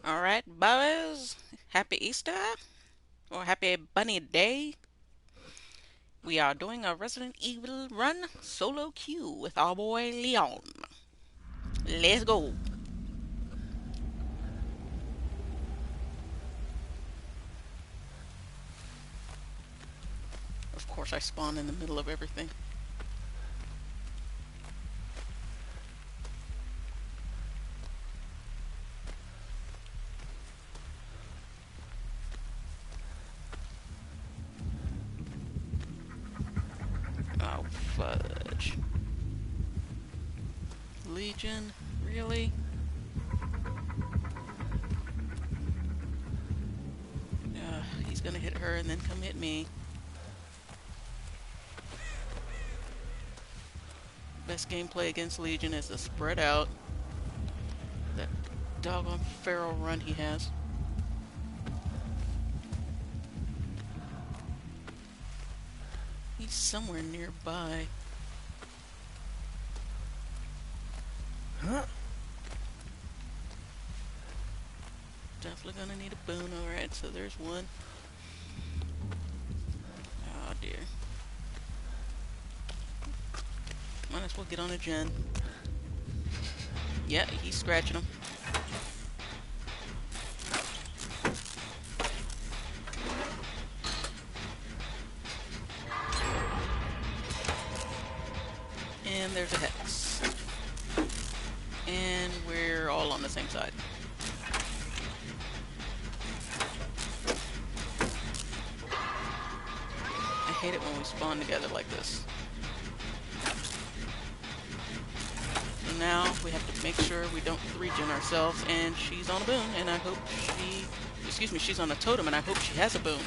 All right, boys. Happy Easter or happy Bunny Day. We are doing a Resident Evil run solo queue with our boy Leon. Let's go. Of course, I spawn in the middle of everything. Oh, fudge. Legion? Really? He's gonna hit her and then come hit me. Best gameplay against Legion is to spread out. That doggone feral run he has. He's somewhere nearby. Definitely gonna need a boon. Alright, so there's one. Oh dear. Might as well get on a gen. Yeah, he's scratching him. And there's a hex. And we're all on the same side. I hate it when we spawn together like this. So now we have to make sure we don't regen ourselves, and she's on a boon, and I hope she's on a totem, and I hope she has a boon.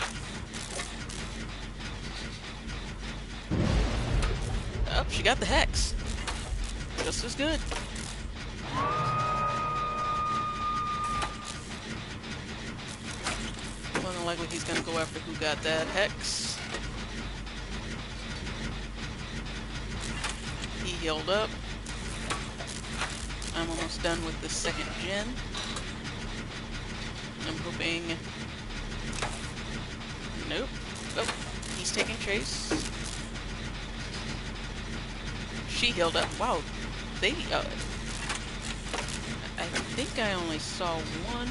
Oh, she got the hex. Just as good. More than likely he's gonna go after who got that hex. He healed up. I'm almost done with the second gen. I'm hoping... Nope. Oh, he's taking chase. She healed up. Wow, they... I think I only saw one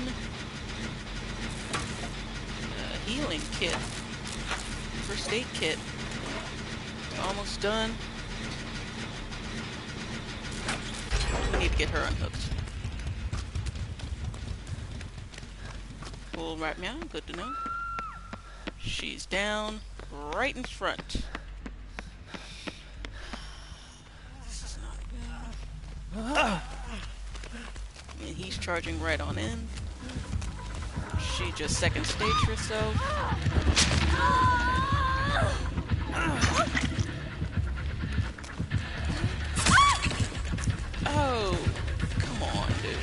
healing kit. First aid kit. Almost done. We need to get her unhooked. Full right meow, good to know. She's down right in front. This is not good. And he's charging right on in. She just second staged herself. Oh, come on, dude.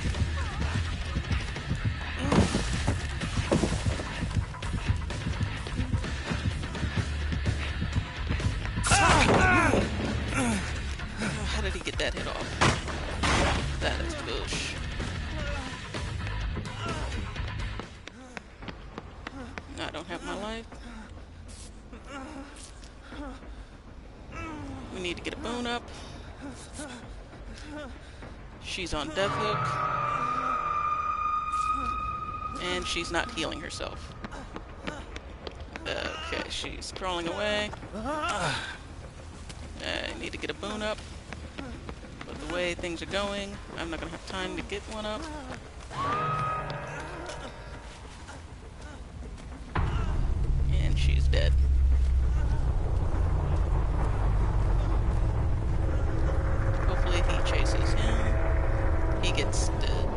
How did he get that hit off? That is bush. I don't have my life. We need to get a boon up. She's on death hook. And she's not healing herself. Okay, she's crawling away. I need to get a boon up. But the way things are going, I'm not gonna have time to get one up. And she's dead. Hopefully he chases him. He gets the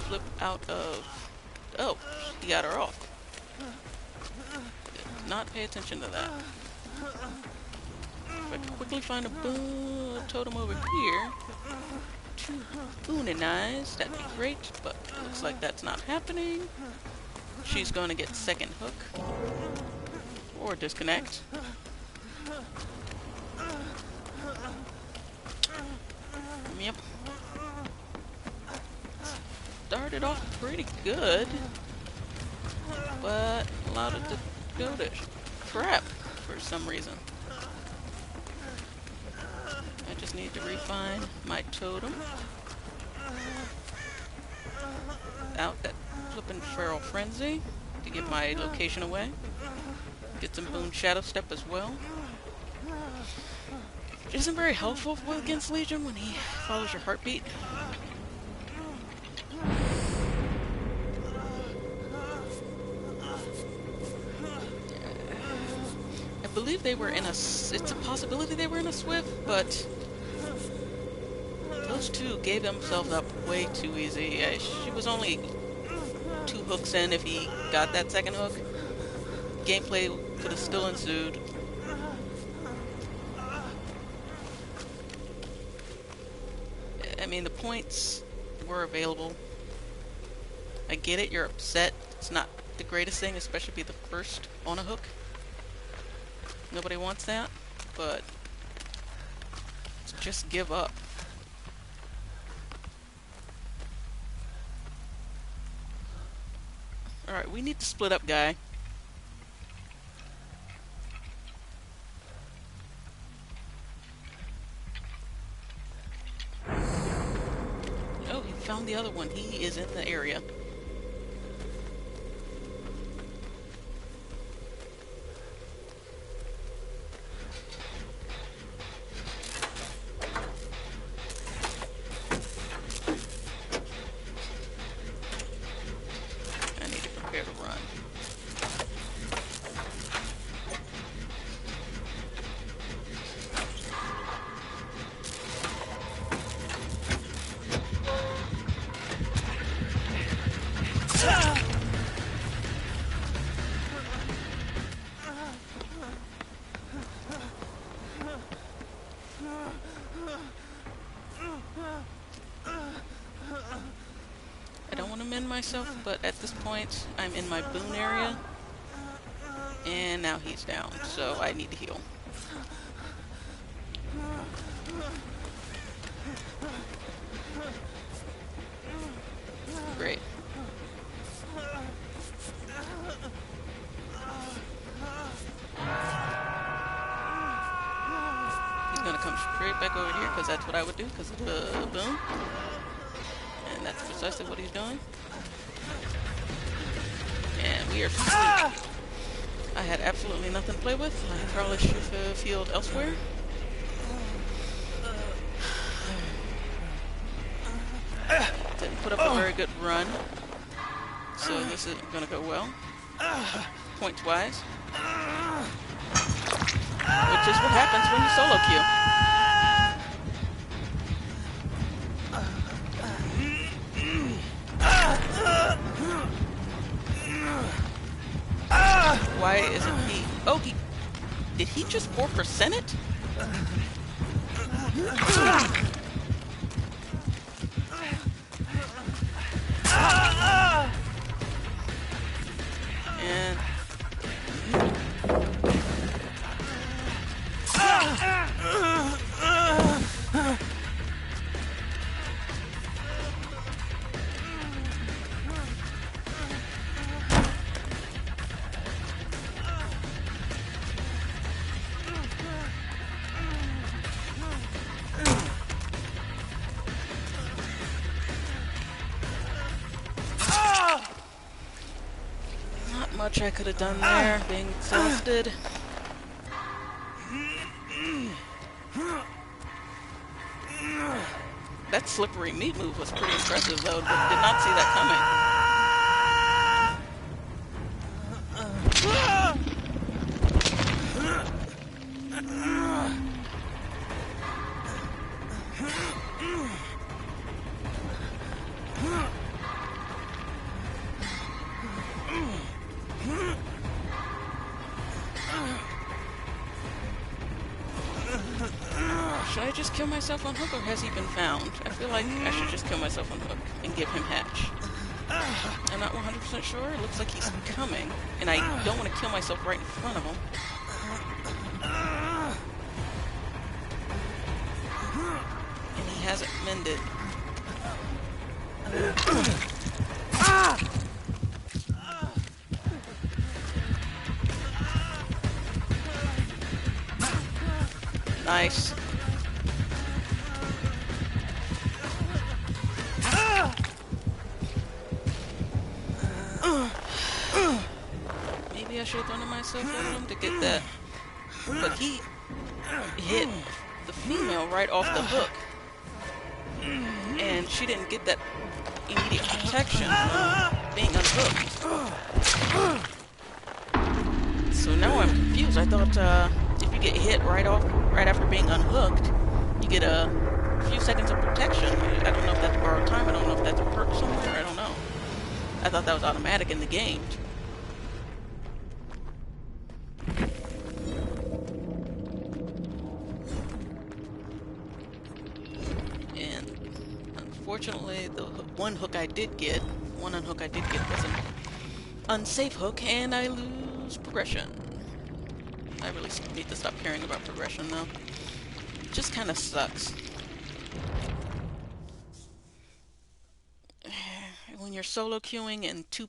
flip out of... Oh, he got her off. Did not pay attention to that. If I can quickly find a totem over here to boonize, that'd be great, but it looks like that's not happening. She's going to get second hook. Or disconnect. Yep. started off pretty good, but allowed it to go to crap for some reason. I just need to refine my totem. Out that flippin' Feral Frenzy to give my location away. Get some Boon Shadow Step as well. Which isn't very helpful against Legion when he follows your heartbeat. I believe they were in a... it's a possibility they were in a Swift, but those two gave themselves up way too easy. She was only 2 hooks in if he got that second hook. Gameplay could have still ensued. I mean, the points were available. I get it, you're upset. It's not the greatest thing, especially be the first on a hook. Nobody wants that, but just give up. Alright, we need to split up, guy. Oh, he found the other one. He is in the area. I don't want to mend myself, but at this point, I'm in my boon area, and now he's down, so I need to heal. Great. He's gonna come straight back over here, because that's what I would do, because of the boon. And that's precisely what he's doing. And we are asleep. I had absolutely nothing to play with. I probably should have healed elsewhere. Didn't put up a very good run. So this isn't gonna go well. Points-wise. Which is what happens when you solo queue. Why isn't he... oh, did he just 4% it? And... much I could have done there, being exhausted. That slippery meat move was pretty impressive though, but did not see that coming. Should I just kill myself on hook, or has he been found? I feel like I should just kill myself on hook and give him hatch. I'm not 100% sure. It looks like he's coming, and I don't want to kill myself right in front of him. And he hasn't mended. Nice. Maybe I should have thrown myself at him to get that. But he hit the female right off the hook. And she didn't get that immediate protection from being unhooked. So now I'm confused. I thought if you get hit right after being unhooked, you get a few seconds of protection. I don't know if that's borrowed time. I don't know if that's a perk somewhere. I don't know. I thought that was automatic in the game. And unfortunately, the one unhook I did get was an unsafe hook, and I lose progression. I really need to stop caring about progression, though. It just kind of sucks. When you're solo queuing and two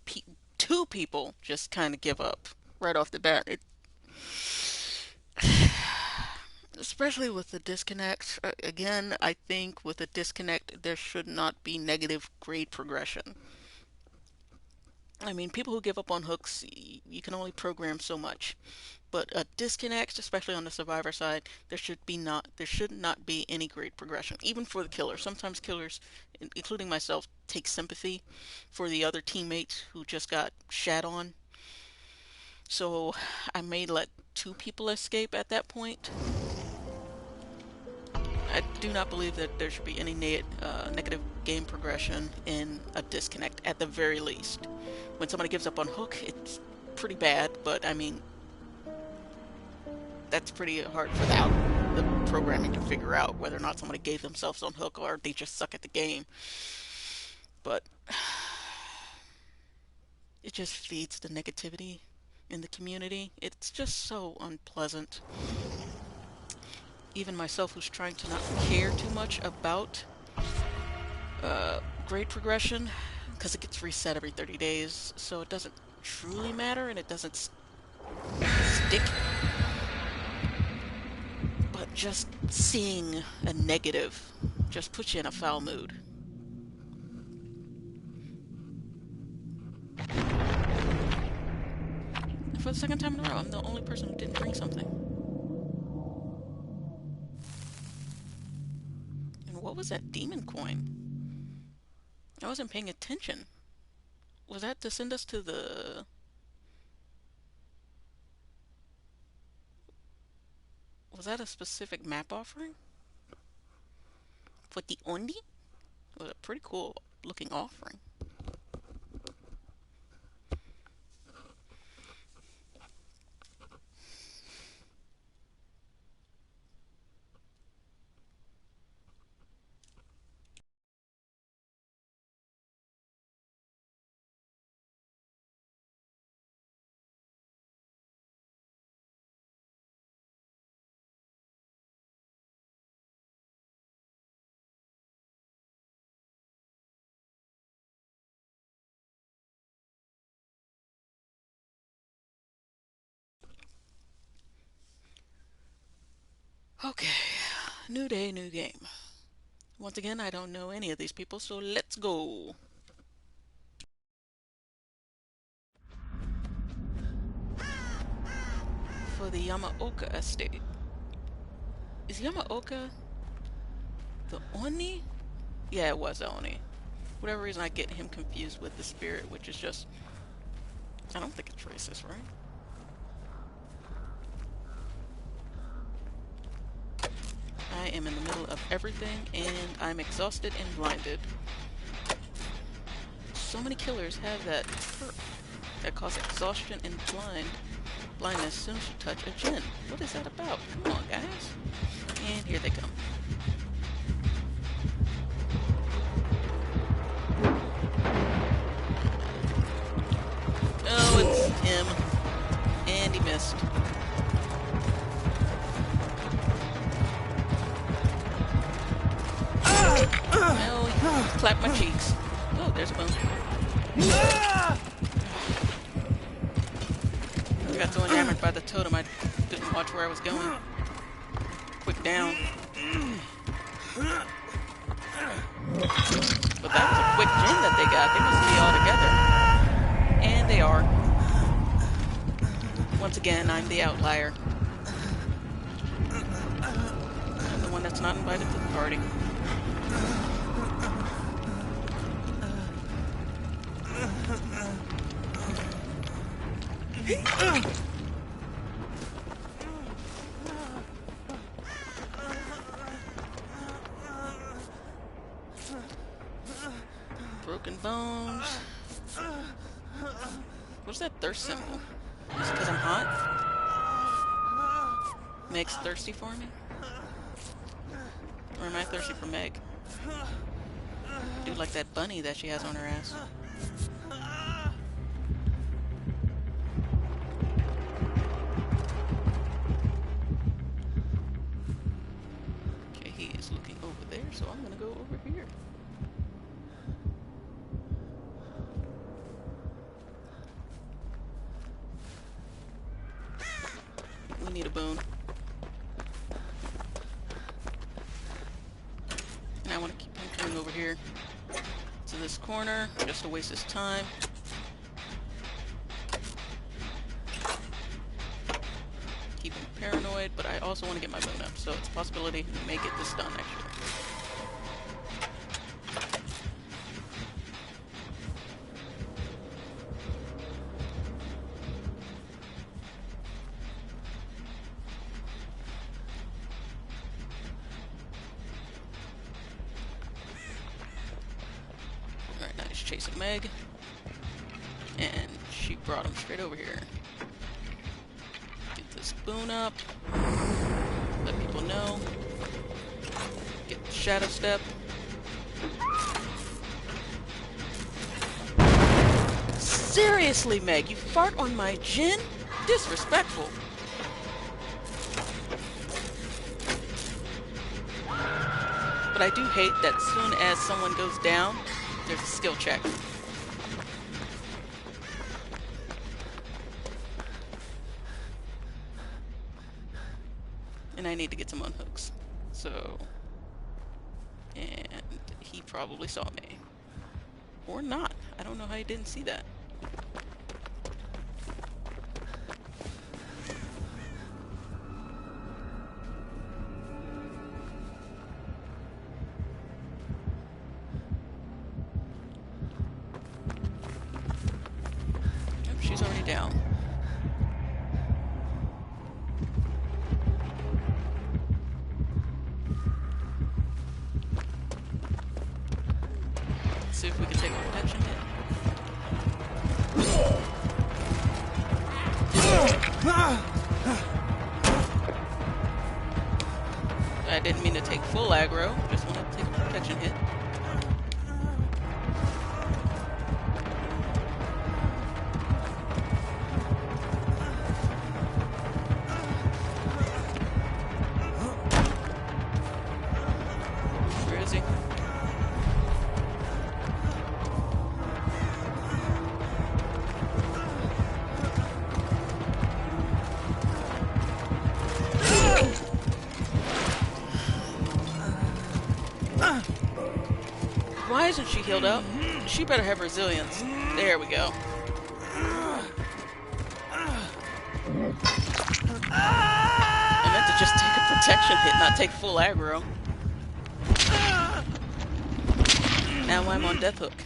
people just kind of give up right off the bat. Especially with the disconnect. Again, I think with a disconnect, there should not be negative grade progression. I mean, people who give up on hooks, you can only program so much. But a disconnect, especially on the survivor side, there should not be any grade progression, even for the killer. Sometimes killers, including myself, take sympathy for the other teammates who just got shat on. So I may let 2 people escape at that point. I do not believe that there should be any negative game progression in a disconnect, at the very least. When somebody gives up on hook, it's pretty bad, but I mean, that's pretty hard for the programming to figure out whether or not somebody gave themselves on hook or they just suck at the game. But it just feeds the negativity in the community. It's just so unpleasant. Even myself, who's trying to not care too much about grade progression, because it gets reset every 30 days, so it doesn't truly matter and it doesn't stick. But just seeing a negative just puts you in a foul mood. For the second time in a row, I'm the only person who didn't bring something. And what was that demon coin? I wasn't paying attention. Was that to send us to the... Was that a specific map offering? For the Ondi? It was a pretty cool looking offering. Okay, new day, new game. Once again, I don't know any of these people, so let's go. For the Yamaoka estate. Is Yamaoka the Oni? Yeah, it was the Oni. For whatever reason, I get him confused with the spirit, which is just... I don't think it's racist, right? I am in the middle of everything, and I'm exhausted and blinded. So many killers have that perk that causes exhaustion and blindness as soon as you touch a Jinn. What is that about? Come on, guys. And here they come. Oh, it's him. And he missed. Well, he clapped my cheeks. Oh, there's a bone. I got so enamored by the totem I didn't watch where I was going. Quick down. But that was a quick gen that they got. They must be all together. And they are. Once again, I'm the outlier. I'm the one that's not invited to the party. Broken bones. What's that thirst symbol? Is it because I'm hot? Meg's thirsty for me? Or am I thirsty for Meg? I do like that bunny that she has on her ass. Okay, he is looking over there, so I'm gonna go over here. We need a boon. And I want to keep him coming over here to this corner, just to waste his time. Keep him paranoid, but I also want to get my boon up, so it's a possibility he may get this done, actually. Alright, now he's chasing Meg. And she brought him straight over here. Get this boon up. Let people know. Get the shadow step. Seriously, Meg, you fart on my gin? Disrespectful. But I do hate that as soon as someone goes down, there's a skill check. And I need to get some unhooks. So, and he probably saw me. Or not. I don't know how he didn't see that. Yep, she's already down. See if we can take a protection hit. I didn't mean to take full aggro, just wanted to take a protection hit. Where is he? Why isn't she healed up? She better have resilience. There we go. I meant to just take a protection hit, not take full aggro. Now I'm on death hook.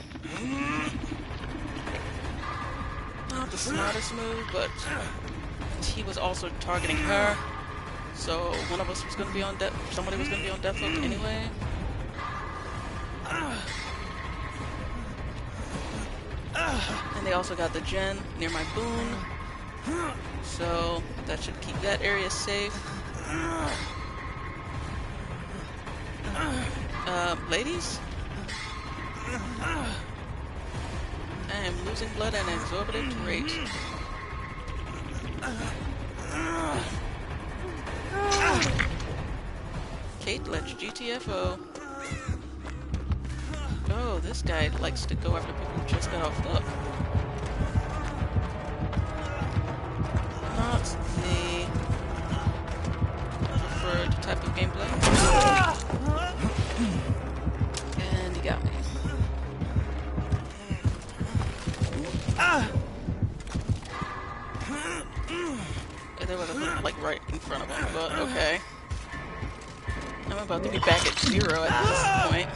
Not the smartest move, but he was also targeting her. So one of us was going to be on death. Somebody was going to be on death hook anyway. And they also got the gen near my boon, so that should keep that area safe. Ladies? I am losing blood at an exorbitant rate. Kate, let's GTFO. Oh, this guy likes to go after people who just got off hook. Not the preferred type of gameplay. And he got me. There was a hook like right in front of him, but okay. I'm about to be back at 0 at this point.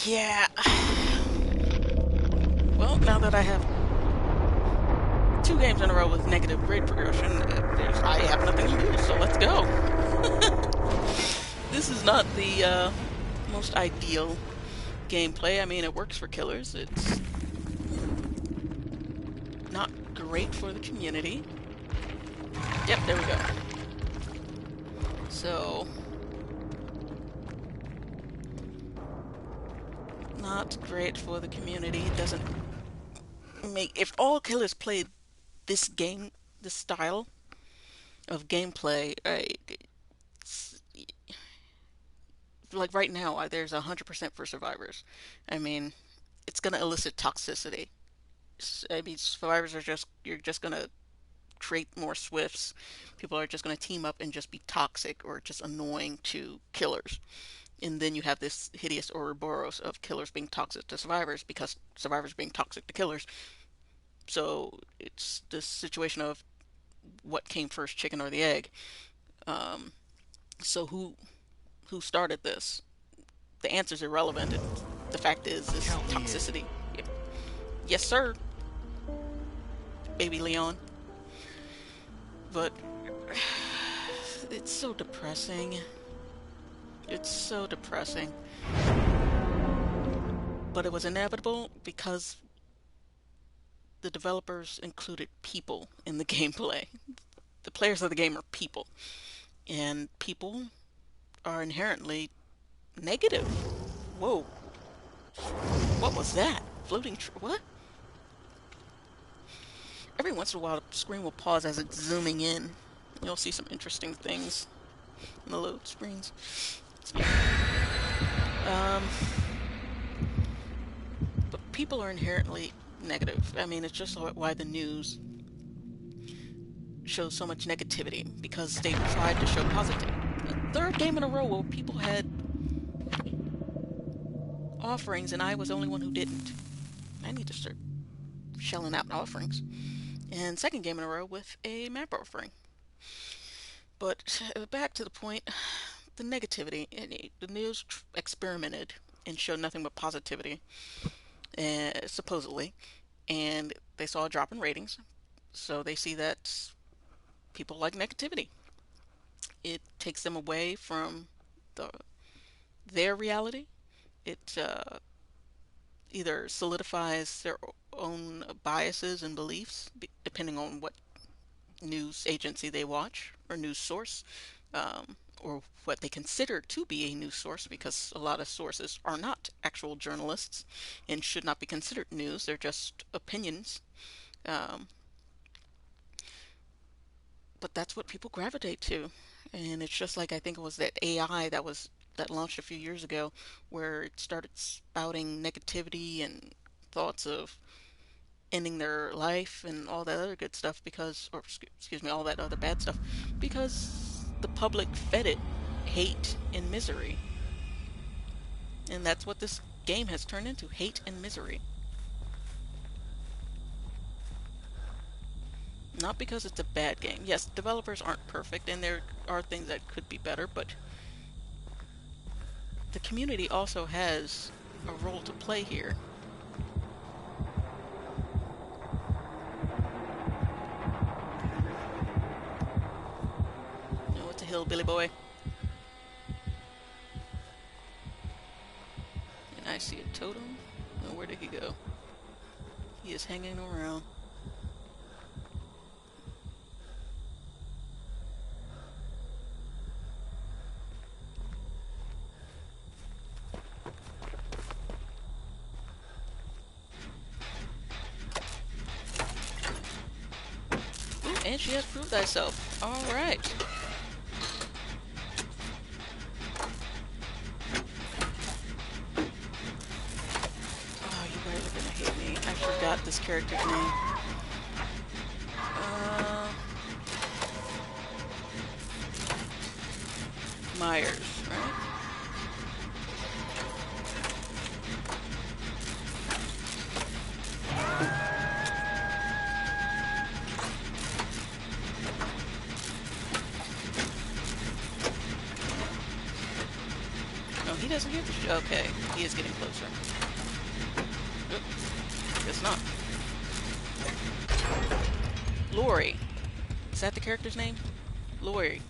Yeah. Well, now that I have 2 games in a row with negative grade progression, I have nothing to lose, so let's go. This is not the most ideal gameplay. I mean, it works for killers. It's not great for the community. Yep, there we go. So, not great for the community. It doesn't make... If all killers played this game, this style of gameplay, like right now, there's 100% for survivors. I mean, it's gonna elicit toxicity. I mean, survivors are just... You're just gonna create more swifts. People are just gonna team up and just be toxic or just annoying to killers. And then you have this hideous Ouroboros of killers being toxic to survivors because survivors being toxic to killers. So it's this situation of what came first, chicken or the egg. So who started this? The answer's irrelevant. The fact is, this toxicity. Yes, sir, baby Leon. But it's so depressing. It's so depressing. But it was inevitable because the developers included people in the gameplay. The players of the game are people. And people are inherently negative. Whoa. What was that? Floating what? Every once in a while, the screen will pause as it's zooming in. You'll see some interesting things in the load screens. But people are inherently negative. I mean, it's just why the news shows so much negativity, because they tried to show positive. The 3rd game in a row where people had offerings and I was the only one who didn't. I need to start shelling out offerings. And 2nd game in a row with a map offering. But back to the point, the negativity. The news experimented and showed nothing but positivity, supposedly, and they saw a drop in ratings. So they see that people like negativity. It takes them away from their reality. It either solidifies their own biases and beliefs, depending on what news agency they watch or news source, or what they consider to be a news source, because a lot of sources are not actual journalists and should not be considered news. They're just opinions. But that's what people gravitate to. And it's just like, I think it was that AI that launched a few years ago, where it started spouting negativity and thoughts of ending their life and all that other good stuff because, or excuse me, all that other bad stuff, because the public fed it hate and misery. And that's what this game has turned into, hate and misery. Not because it's a bad game. Yes, developers aren't perfect and there are things that could be better, but the community also has a role to play here. Oh, it's a hillbilly boy. And I see a totem. Oh, where did he go? He is hanging around. And she has proved thyself. Alright. this character's name. Myers, right? No, he doesn't hear the okay, he is getting closer. Oop, guess not. Lori. Is that the character's name? Lori.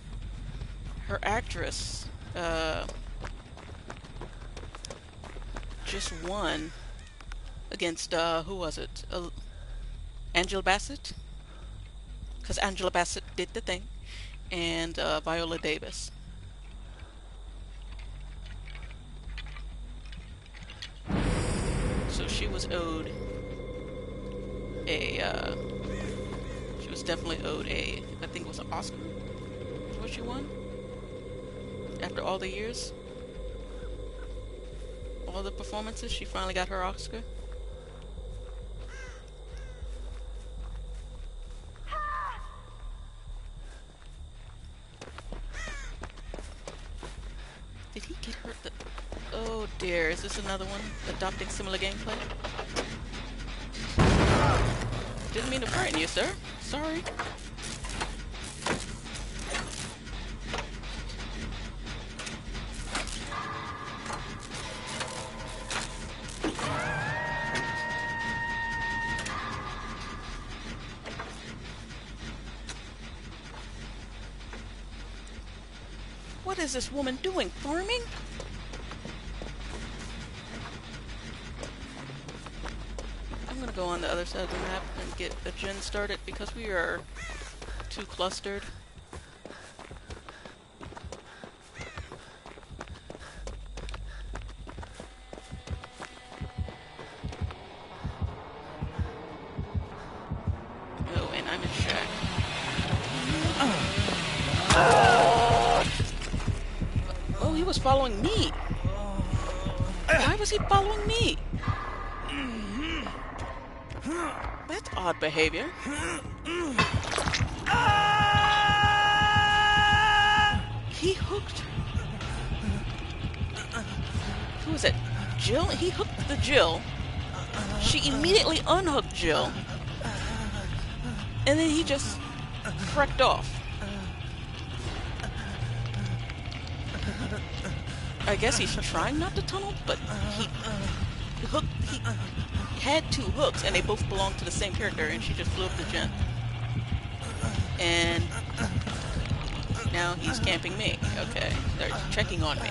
Her actress, just won against, who was it? Angela Bassett? Because Angela Bassett did the thing. And, Viola Davis. So she was owed a, she was definitely owed a, I think it was an Oscar. Is what she won? After all the years, all the performances, she finally got her Oscar. Did he get hurt? Oh dear, is this another one adopting similar gameplay? Didn't mean to frighten you, sir. Sorry. What is this woman doing? Farming? I'm gonna go on the other side of the map and get a gen started because we are too clustered. Oh, and I'm in shack. Oh, he was following me. Why was he following me? That's odd behavior. He hooked. Who was it? Jill? He hooked the Jill. She immediately unhooked Jill. And then he just freaked off. I guess he's trying not to tunnel, but he had two hooks, and they both belonged to the same character, and she just flew up the gen. And now he's camping me. Okay, they're checking on me.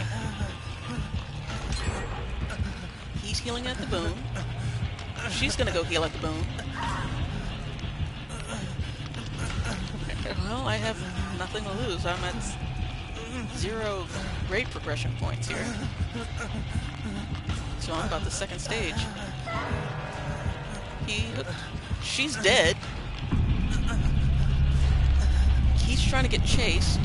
He's healing at the boom. She's gonna go heal at the boom. Well, I have nothing to lose. I'm at 0 grade progression points here. So I'm about the second stage. She's dead. He's trying to get chased.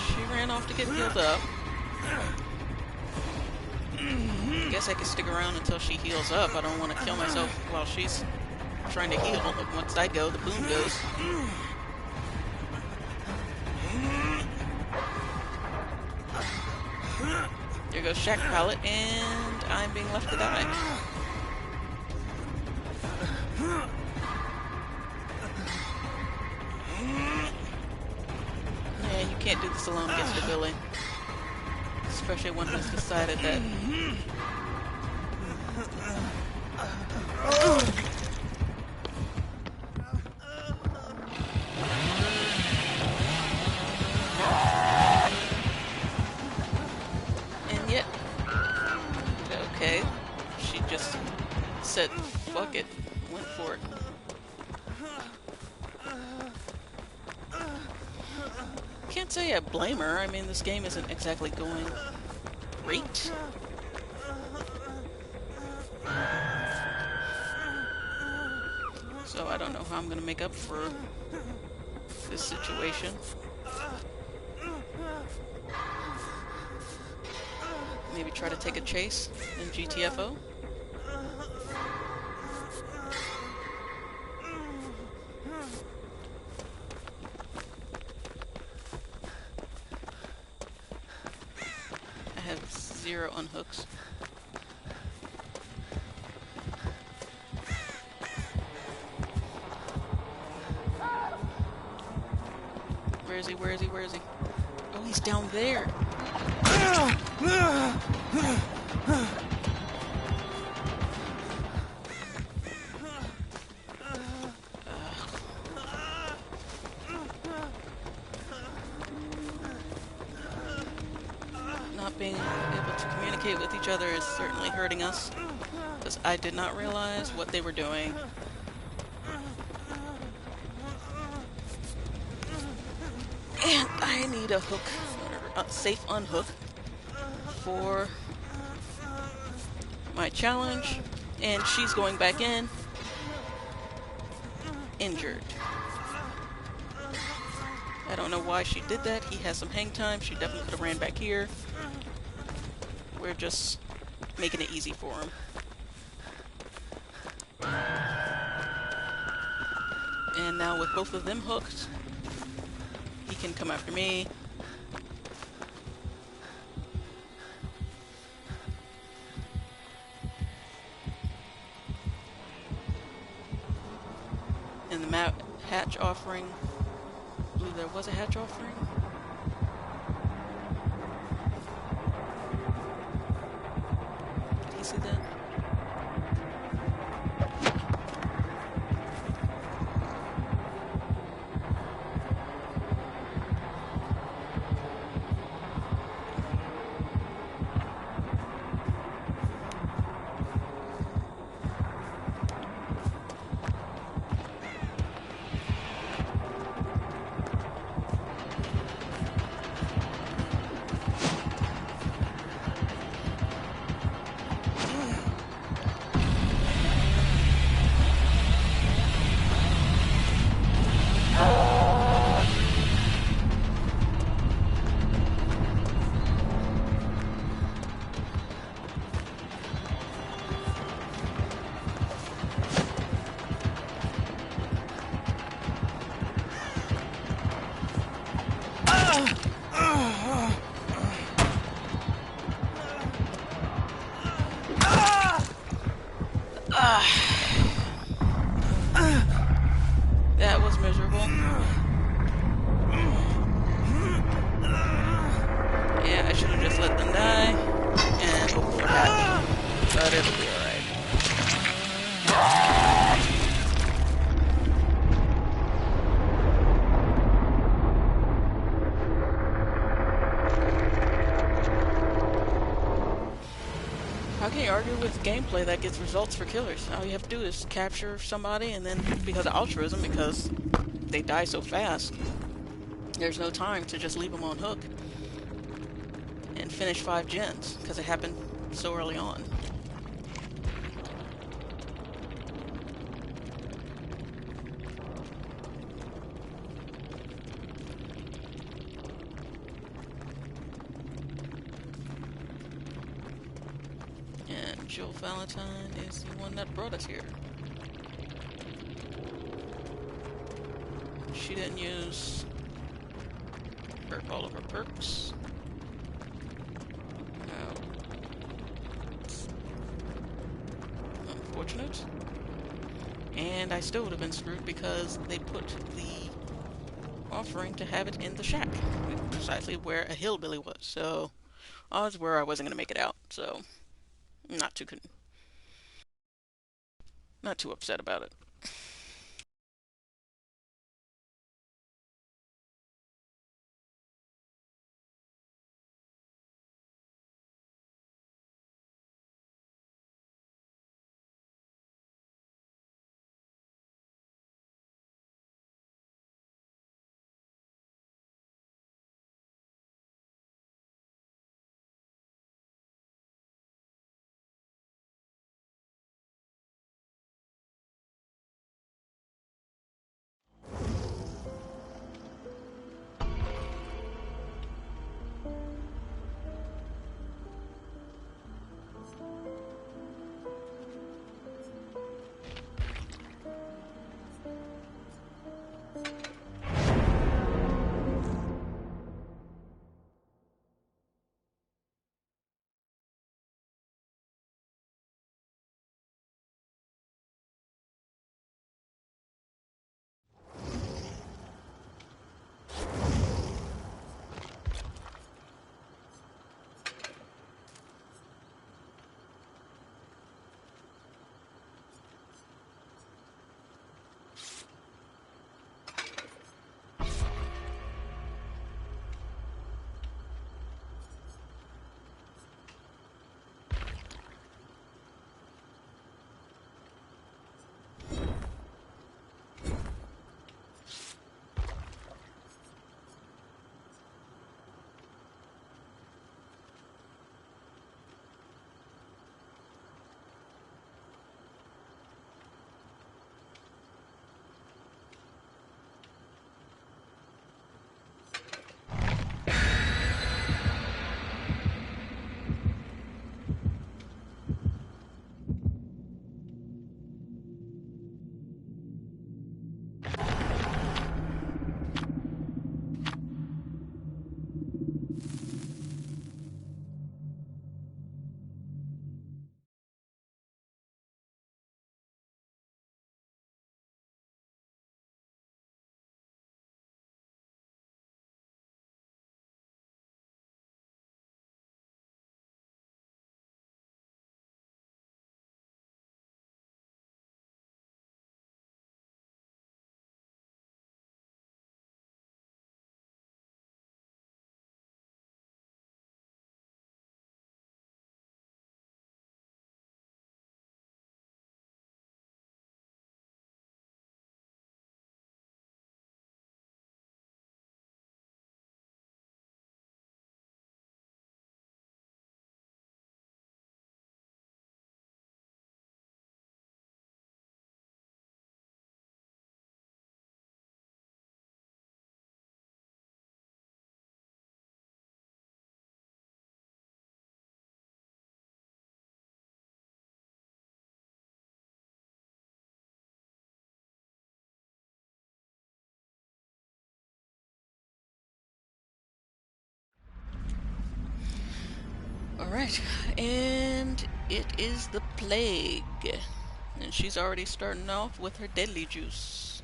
She ran off to get healed up. I guess I can stick around until she heals up. I don't want to kill myself while she's trying to heal. Once I go, the boom goes. There goes Shack Pallet, and I'm being left to die. Yeah, you can't do this alone against a Billy. Especially one who's decided that... And yet... Okay. She just said, fuck it. Went for it. Can't say I blame her. I mean, this game isn't exactly going great. So I don't know how I'm gonna make up for this situation. Maybe try to take a chase in GTFO. I have 0 unhooks. Where is he? Where is he? Where is he? Oh, he's down there. Not being able to communicate with each other is certainly hurting us, because I did not realize what they were doing. And I need a hook, or a safe unhook, for my challenge. And she's going back in, injured. I don't know why she did that. He has some hang time. She definitely could have ran back here. We're just making it easy for him. And now with both of them hooked, he can come after me. And the map hatch offering, I believe there was a hatch offering. Did he see that? That was miserable. Yeah, I should have just let them die and hope for happy. But it'll be alright. How can you argue with gameplay that gets results for killers? All you have to do is capture somebody, and then because of altruism, because they die so fast, there's no time to just leave them on hook and finish 5 gens, because it happened so early on. And Jill Valentine is the one that brought us here. She didn't use all of her perks. Unfortunate. And I still would have been screwed because they put the offering to have it in the shack, precisely where a hillbilly was. So odds were I wasn't going to make it out. So not too upset about it. Alright, and it is the plague. And she's already starting off with her deadly juice.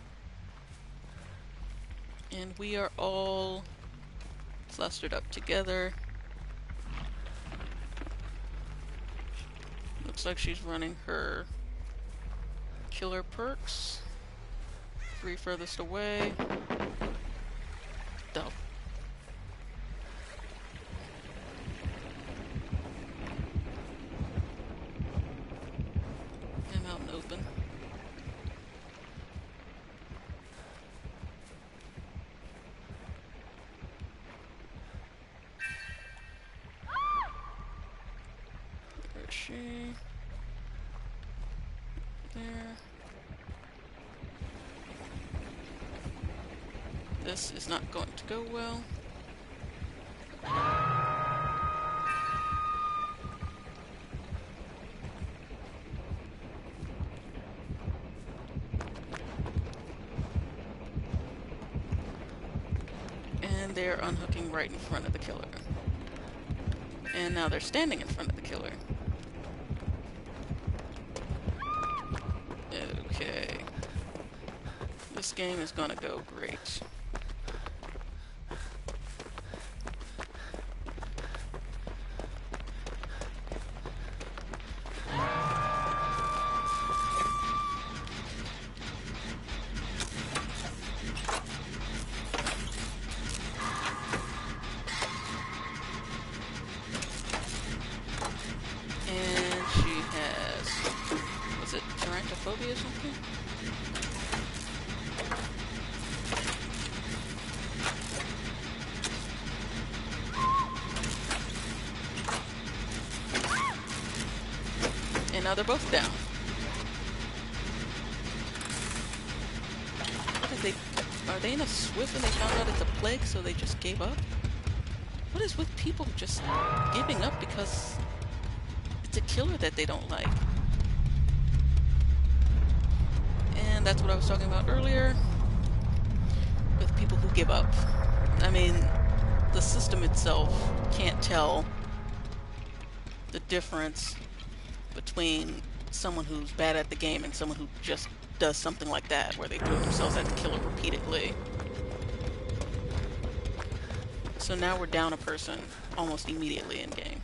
And we are all clustered up together. Looks like she's running her killer perks. 3 furthest away. Double. I'm out and open. Where is she? There. This is not going to go well. And they're unhooking right in front of the killer. And now they're standing in front of the killer. Okay. This game is gonna go great. And she has, was it Gerontophobia or something? And now they're both down. What did they, are they in a swift and they found out it's a plague so they just gave up? What is with people just giving up because it's a killer that they don't like? And that's what I was talking about earlier with people who give up. I mean, the system itself can't tell the difference between someone who's bad at the game and someone who just does something like that, where they throw themselves at the killer repeatedly. So now we're down a person almost immediately in game.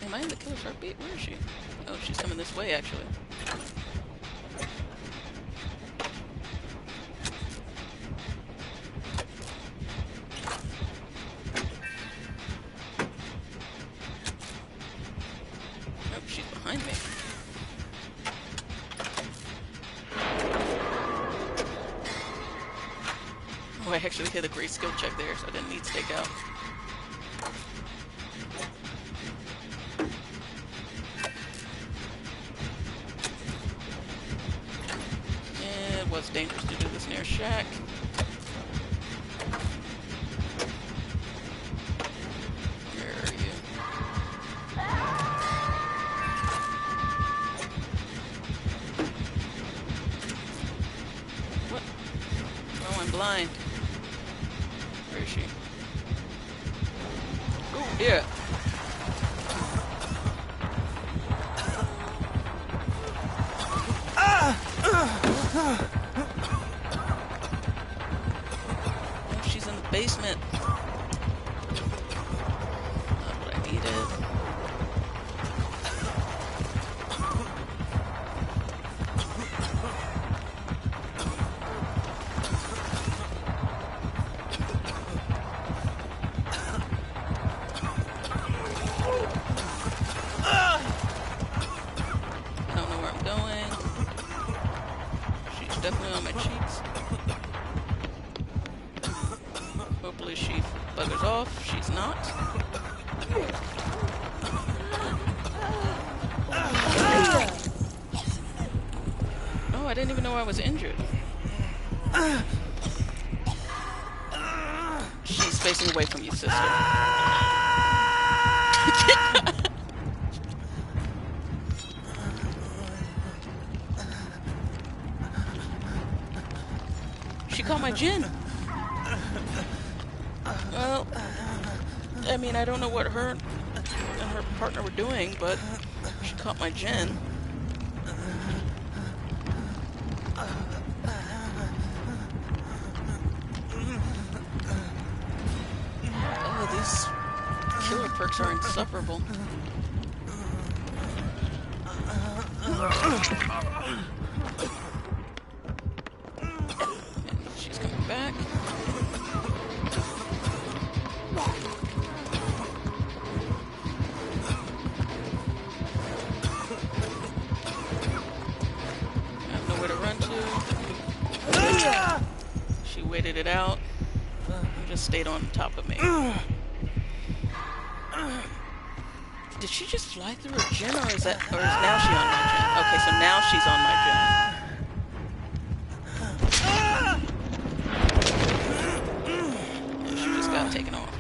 Am I in the killer's heartbeat? Where is she? Oh, she's coming this way, actually. Oh, she's behind me. Oh, I actually hit a great skill check there, so I didn't need stakeout. It was dangerous to do this near shack. Where are you? What? Oh, I'm blind. Where is she? Oh, yeah. Oh, she's in the basement. Not what I needed. I don't know where I'm going. She's definitely on my cheeks. Hopefully she buggers off. She's not. Oh, I didn't even know I was injured. She's facing away from you, sister. She caught my Jin. Well, I mean, I don't know what her and her partner were doing, but she caught my Jin. Oh, these killer perks are insufferable. And she's coming back. I have nowhere to run to. She waited it out and just stayed on top of me. Did she just fly through her Jin, or is now she on my Jin? Okay, so now she's on my Jin. And she just got taken off.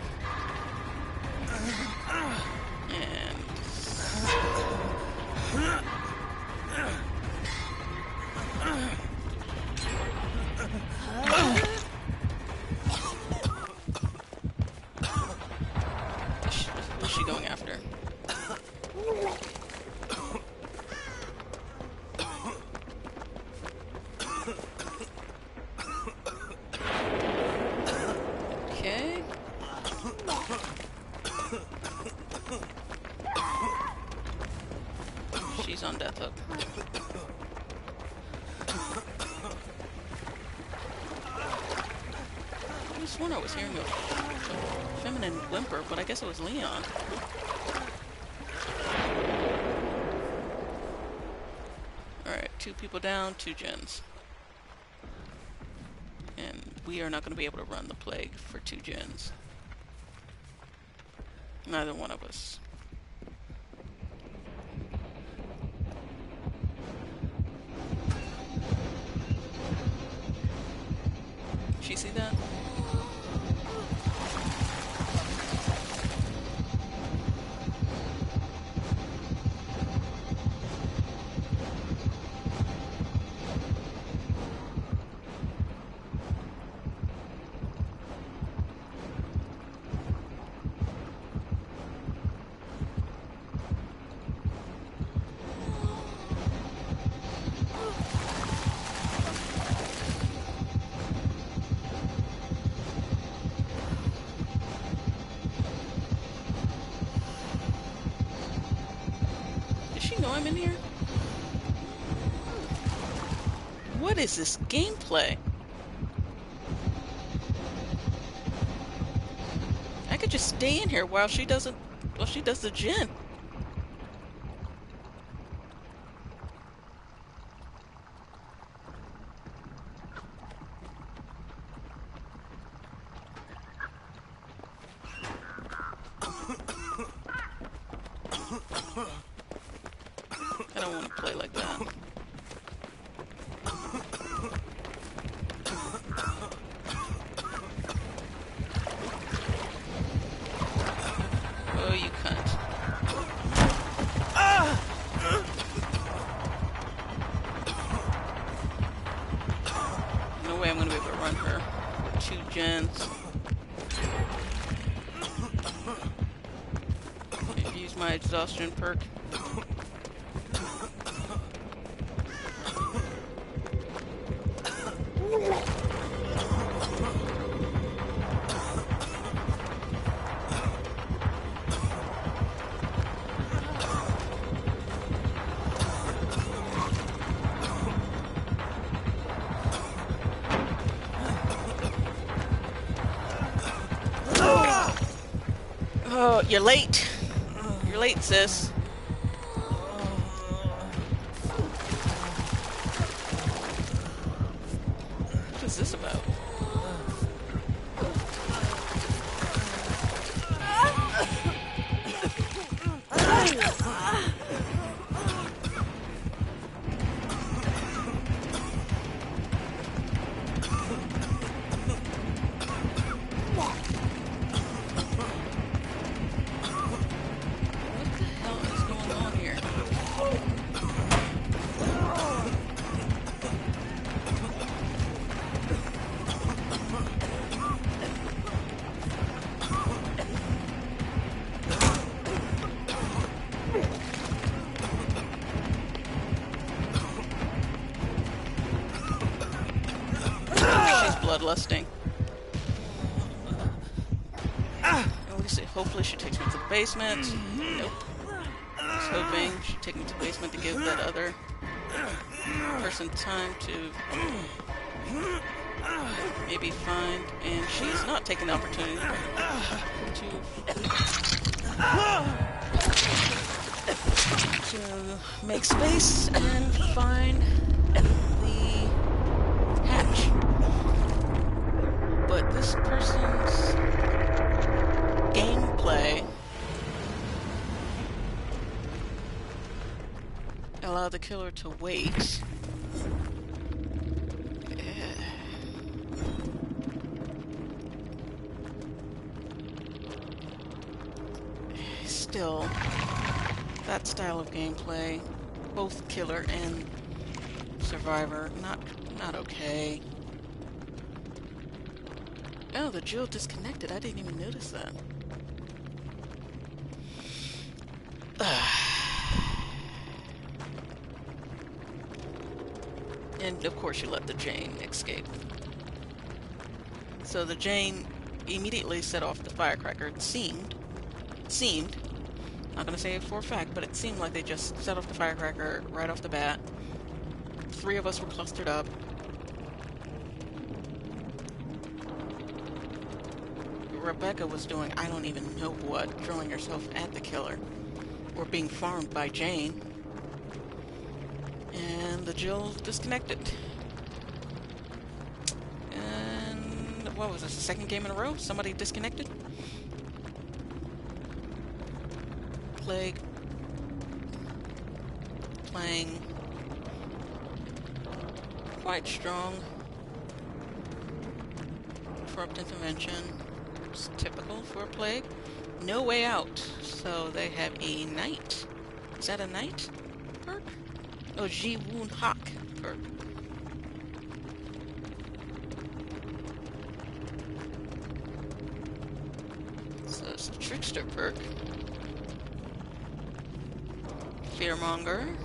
And who's she going after? Okay. She's on death hook. I just sworn I was hearing a feminine whimper, but I guess it was Leon. Alright, 2 people down, 2 Jins. And we are not going to be able to run the plague for 2 Jins. Neither one of us. Did you see that? I'm in here? What is this gameplay? I could just stay in here while she does the Jin. I don't want to play like that. Oh, you cunt. No way I'm going to be able to run her. 2 Jins. Use my exhaustion perk. Oh, you're late. You're late, sis. What is this about? bloodlusting. At least, hopefully she takes me to the basement. Nope. I was hoping she'd take me to the basement to give that other person time to maybe find, and she's not taking the opportunity to make space and find the hatch. But this person's gameplay allowed the killer to wait. Still, that style of gameplay, both killer and survivor, not okay. Oh, the Jill disconnected. I didn't even notice that. And of course you let the Jane escape. So the Jane immediately set off the firecracker. It seemed, not gonna say it for a fact, but it seemed like they just set off the firecracker right off the bat. 3 of us were clustered up. Rebecca was doing I don't even know what, throwing herself at the killer, or being farmed by Jane. And the Jill disconnected. And what was this, the second game in a row? Somebody disconnected? Plague. Playing quite strong. Corrupt intervention. It's typical for a Plague. No way out. So they have a knight. Is that a knight perk? Oh, Ji Woon Hak perk. So it's the Trickster perk. Fearmonger.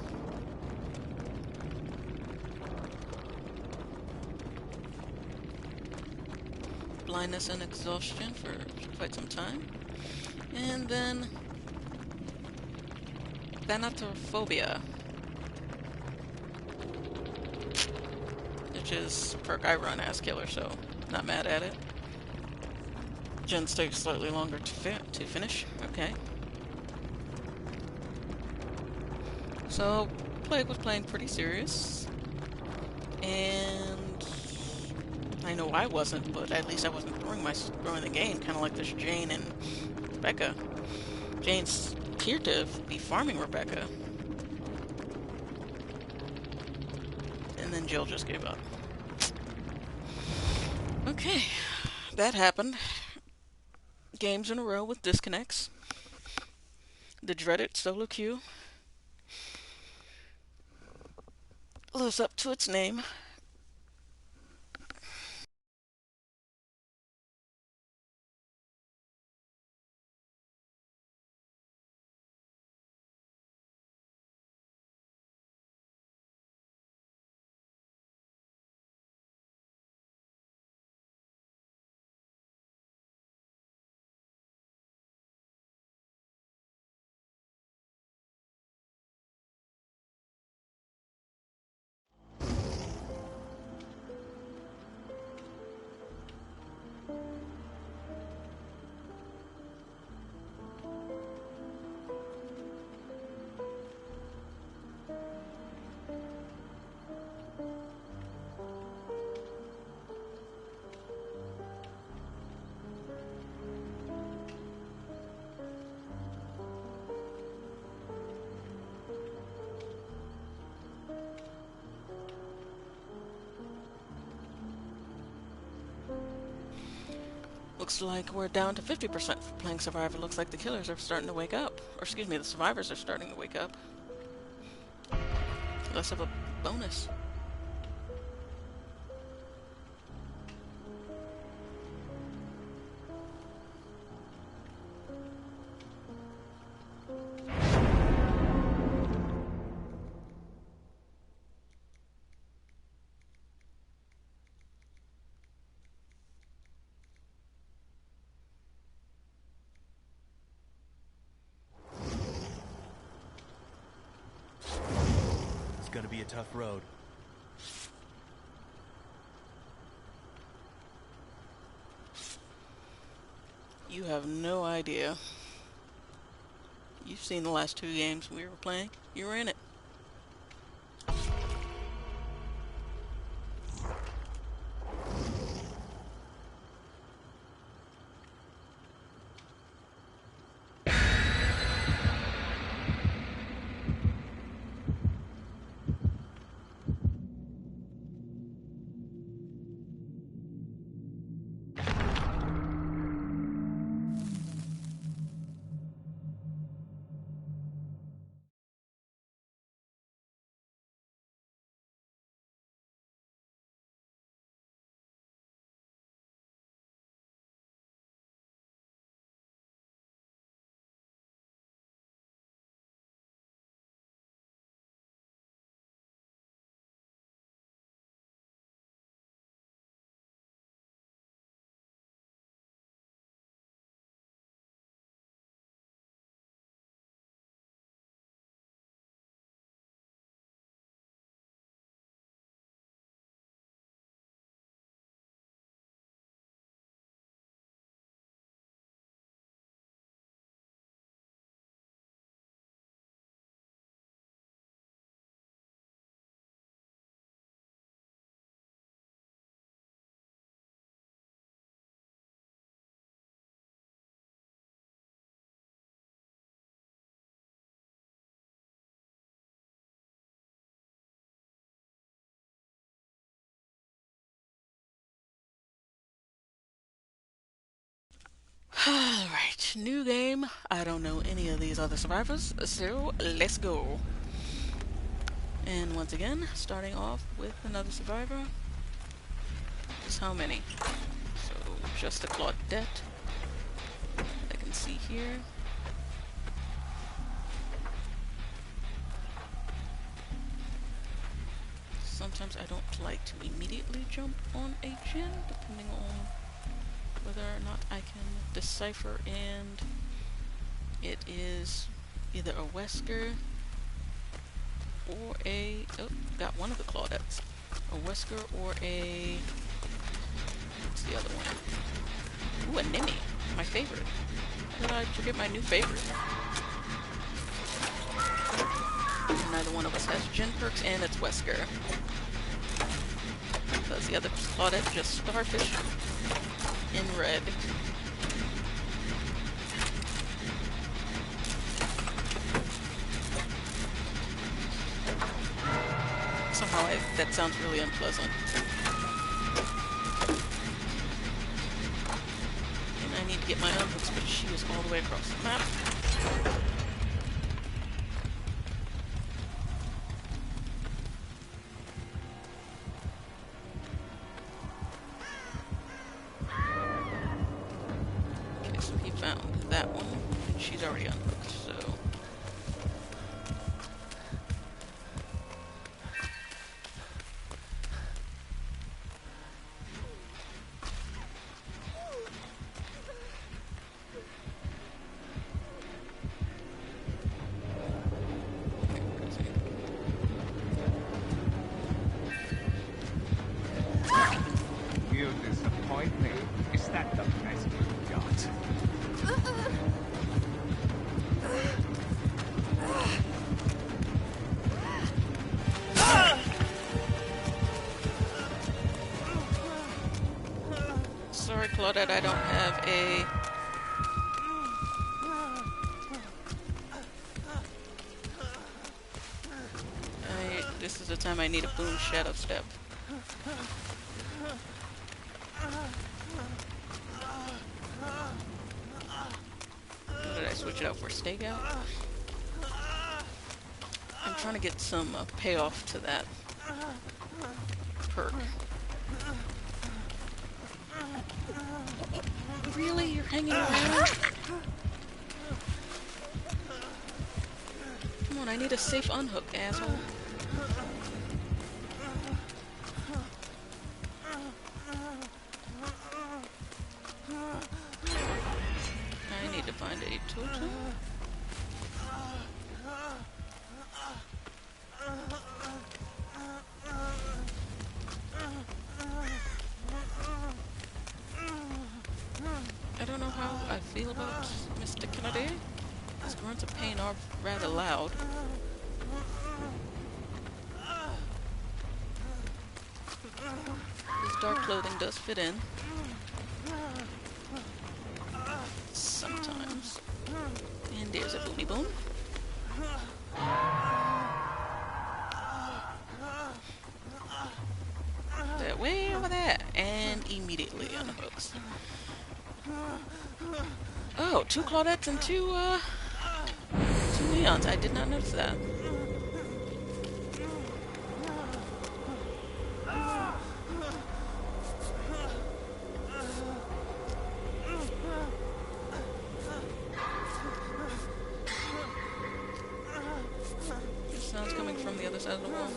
Blindness and exhaustion for quite some time. And then Thanatophobia, which is a perk I run as killer, so not mad at it. Gens take slightly longer to finish. Okay. So Plague was playing pretty serious, and I know I wasn't, but at least I wasn't throwing the game, kind of like this Jane and Rebecca. Jane's appeared to be farming Rebecca, and then Jill just gave up. Okay, that happened. Games in a row with disconnects. The dreaded solo queue lives up to its name. Looks like we're down to 50% for playing Survivor. Looks like the killers are starting to wake up. Or excuse me, the survivors are starting to wake up. Less of a bonus. a tough road. You have no idea. You've seen the last 2 games we were playing. You were in it. Alright, new game. I don't know any of these other survivors, so let's go. And once again, starting off with another survivor. Just how many? So, just a Claudette. I can see here. Sometimes I don't like to immediately jump on a gen, depending on whether or not I can decipher, and it is either a Wesker or a... oh, got one of the Claudettes. A Wesker or a... what's the other one? Ooh, a Nemi. My favorite. How did I forget my new favorite? Neither one of us has gen perks, and it's Wesker. Because the other Claudette just starfish in red. Somehow that sounds really unpleasant. And I need to get my unhooks, but she is all the way across the map. Okay, so he found that one. She's already unhooked, so... You disappoint me. Is that the best you've got? Sorry, Claudette, I don't have a... this is the time I need a boom shadow step. Or did I switch it out for stake out? I'm trying to get some payoff to that perk. Really? You're hanging around? Come on, I need a safe unhook, asshole. I need to find a totem. I don't know how I feel about Mr. Kennedy. His grunts of pain are rather loud. His dark clothing does fit in. Sometimes. And there's a Boony Boon. They're way over there. And immediately on the hooks. Oh, 2 Claudettes and 2 Leons. I did not notice that. Sounds coming from the other side of the wall.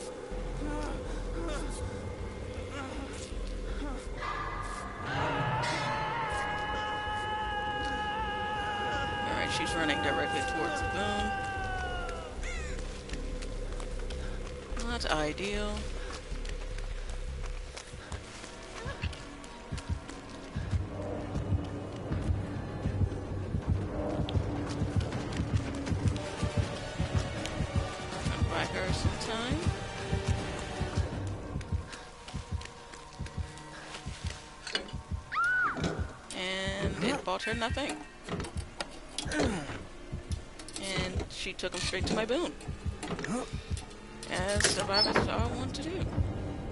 Alright, she's running directly towards the boom. Not ideal. Buy her some time. And it bought her nothing. And she took him straight to my boon. As survivors are wont to do.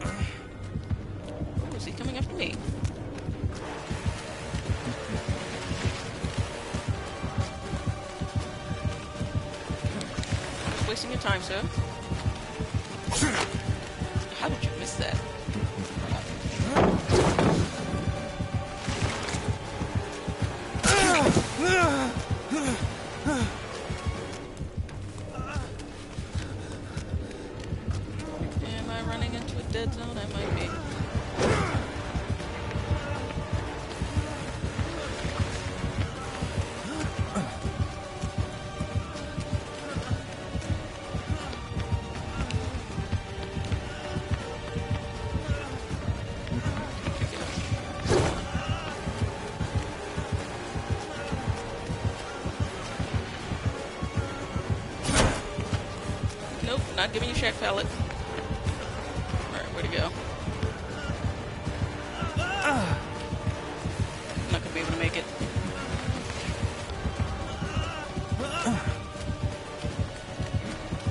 Oh, is he coming after me? Just wasting your time, sir. How did you miss that? Am I running into a dead zone? I might be. Nope, not giving you shack pallet. Alright, where'd he go? Not gonna be able to make it.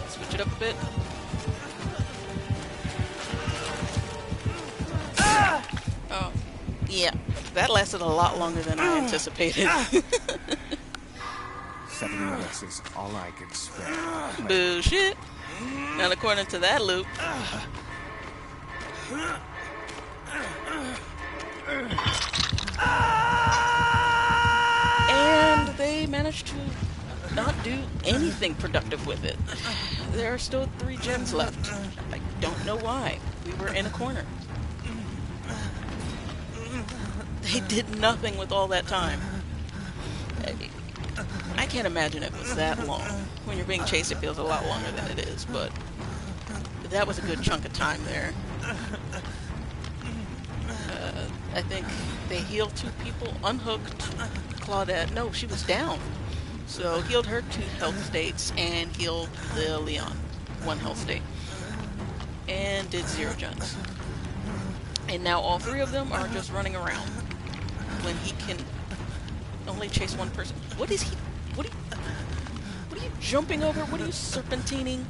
Switch it up a bit. Oh, yeah. That lasted a lot longer than I anticipated. 7 minutes is all I can spare. Bullshit. Not according to that loop. And they managed to not do anything productive with it. There are still 3 gens left. I don't know why. We were in a corner. They did nothing with all that time. I can't imagine it was that long. When you're being chased, it feels a lot longer than it is, but that was a good chunk of time there. I think they healed 2 people, unhooked Claudette. No, she was down. So healed her 2 health states and healed the Leon 1 health state. And did 0 gens. And now all 3 of them are just running around when he can only chase 1 person. What is he? What are you jumping over? What are you serpentining?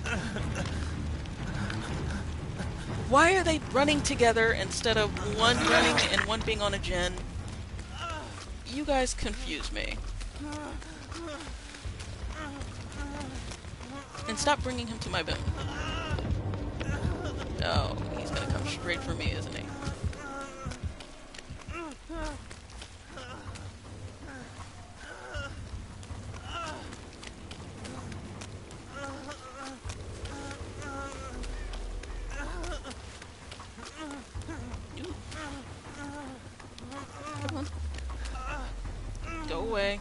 Why are they running together instead of 1 running and 1 being on a gen? You guys confuse me. And stop bringing him to my boom. Oh, he's gonna come straight for me, isn't he? Come on. Go away.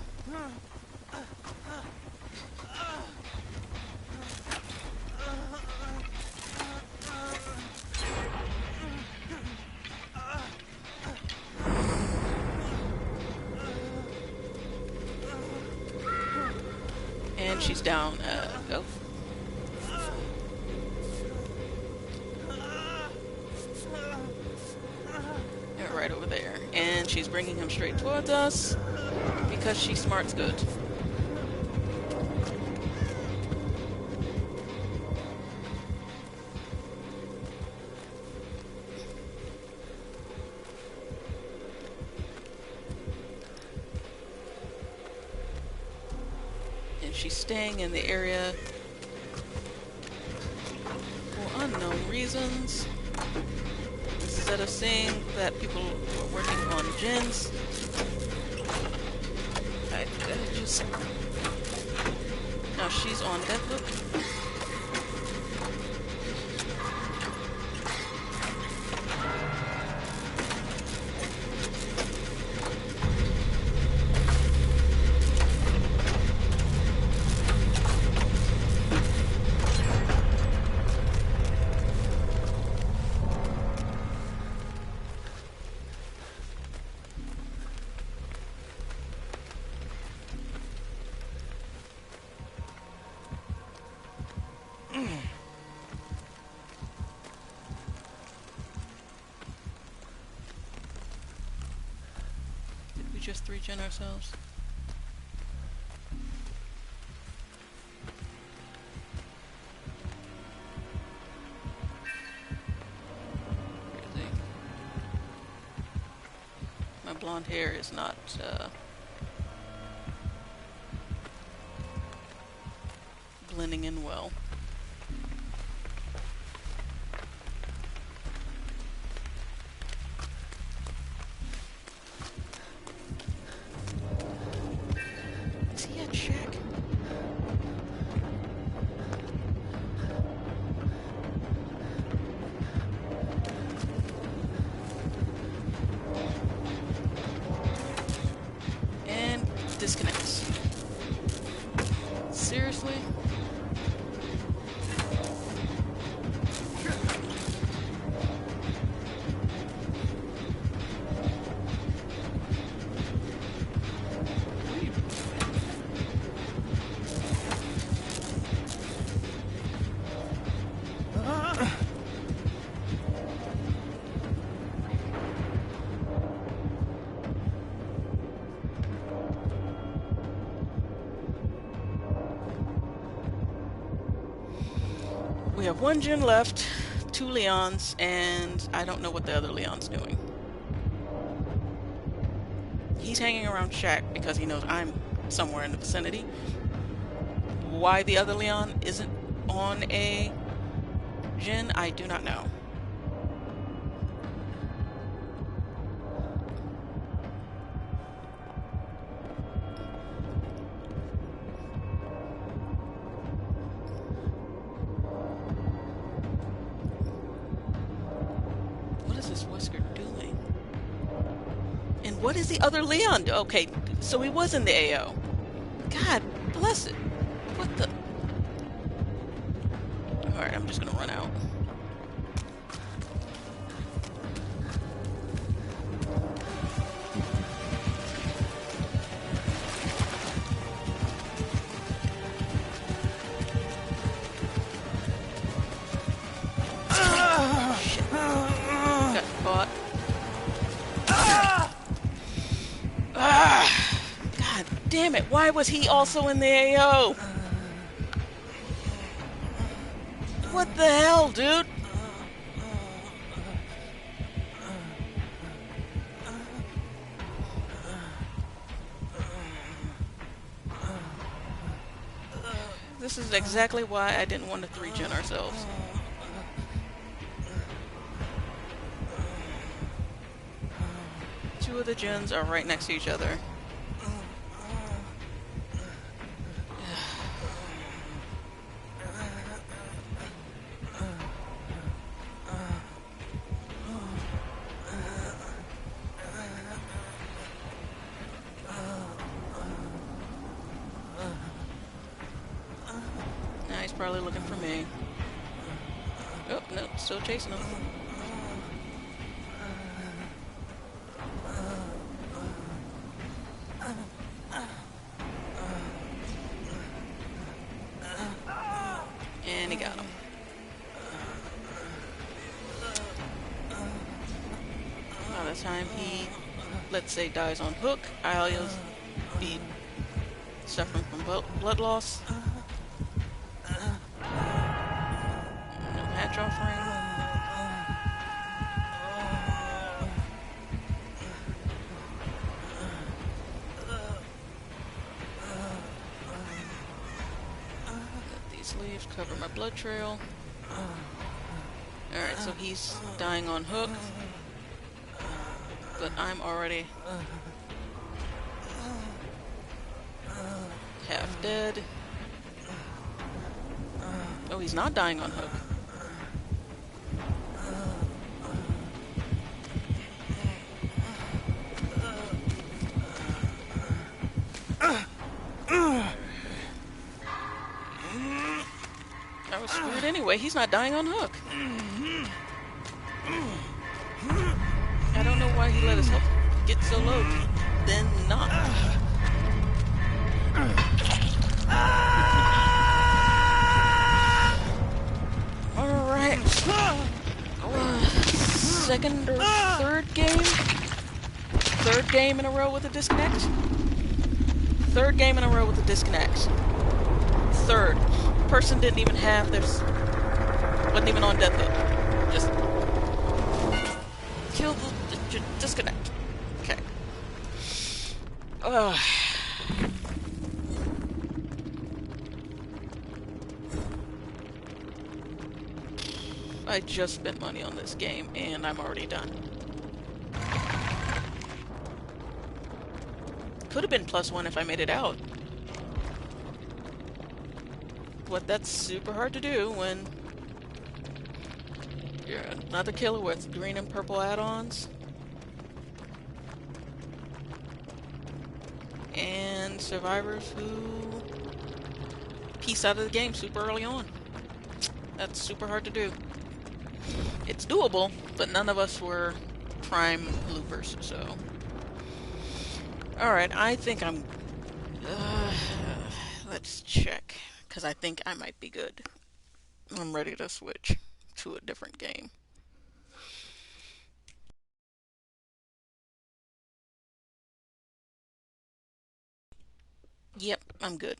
she's down. Oh. Yeah, right over there. And she's bringing him straight towards us because she smarts good. And she's staying in the area for unknown reasons. Instead of seeing that people were working on Jins, I just... Now she's on Deathloop. Did we just regen ourselves? Really? My blonde hair is not, blending in well. Is he at Shack? And disconnects. Seriously? We have one Jin left, 2 Leons, and I don't know what the other Leon's doing. He's hanging around Shack because he knows I'm somewhere in the vicinity. Why the other Leon isn't on a Jin, I do not know. What is this Wesker doing? And what is the other Leon do? Okay, so he was in the AO. God bless it. What the... Alright, I'm just gonna run out. Shit. Got caught. God damn it, why was he also in the AO? What the hell, dude? This is exactly why I didn't want to 3-gen ourselves. Two of the gens are right next to each other. Now he's probably looking for me. Oh, no, still chasing him. he got him. By the time he, let's say, dies on hook, I'll be suffering from blood loss. No hatch offering. Let these leaves cover my blood trail. Alright, so he's dying on hook. But I'm already half dead. Oh, he's not dying on hook. That was screwed anyway. He's not dying on hook. I don't know why he let his health get so low, then not. Alright. Second or third game? Third game in a row with a disconnect? Third game in a row with a disconnect. Third. Person didn't even have their... wasn't even on death hook. Just... killed the disconnect. Okay. Ugh. I just spent money on this game, and I'm already done. Could have been +1 if I made it out. But that's super hard to do when you're another killer with green and purple add-ons. And survivors who piece out of the game super early on. That's super hard to do. It's doable, but none of us were prime loopers, so... Alright, I think I'm... let's check, because I think I might be good. I'm ready to switch to a different game. Yep, I'm good.